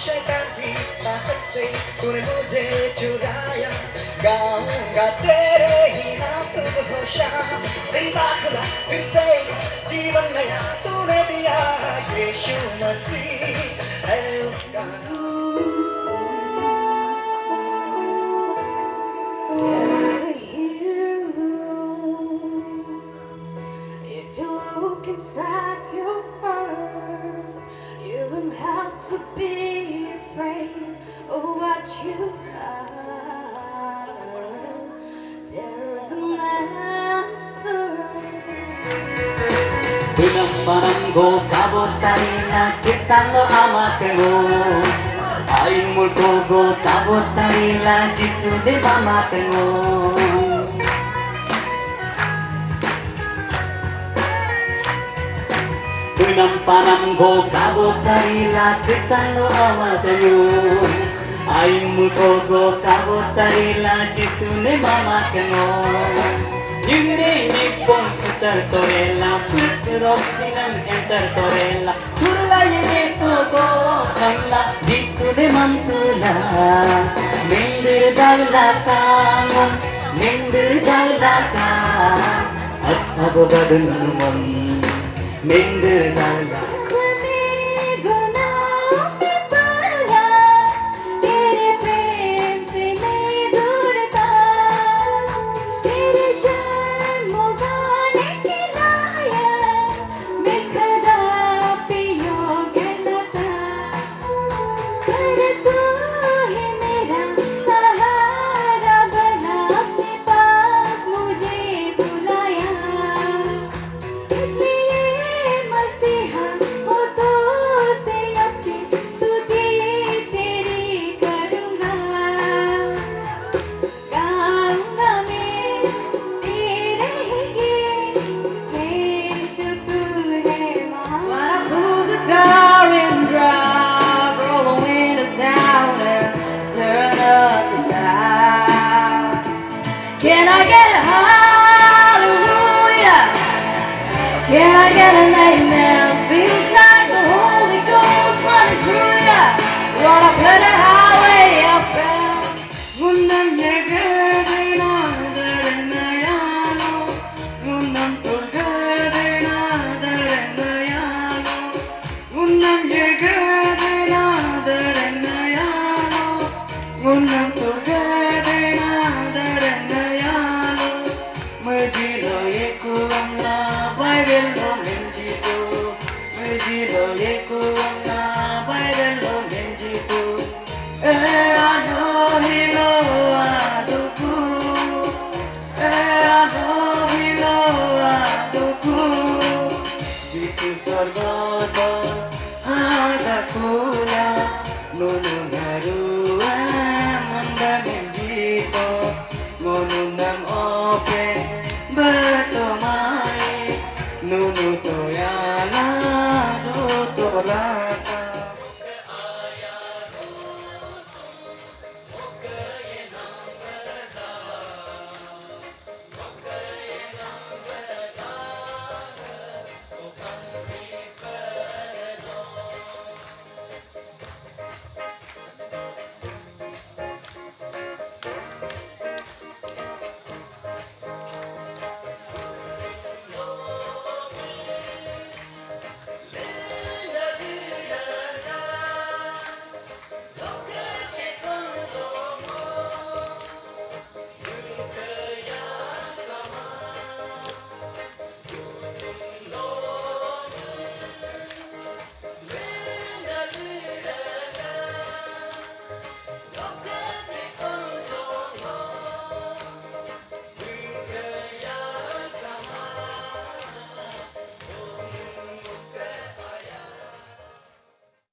शैतान सी ताकत से तूने मुझे चुराया गाऊंगा तेरे ही नाम सुबह शाम जिंदा खुदा फिर से जीवन नया तूने दिया यीशु मसीह है उसका inside your heart, you don't have to be afraid of what you are. There's an answer. Pinagparanggo kabotarina Kristano amatemo Ay mulkogo kabotarila Jisu de mamatemo Pinagparanggo kabotarila Kristano amatemo Ay mulkogo kabotarila Jisu de mamatemo Yungre nippon enter torella Roxinam enter torella Turla yene todo Kalla Jisu de mantula Mendir dalla kamon Mendir dalla kam Aspago dadunumon Mendir dalla Can I get a hallelujah? Can I get an amen? Feels like the Holy Ghost running through ya. Wanna play the highway up there?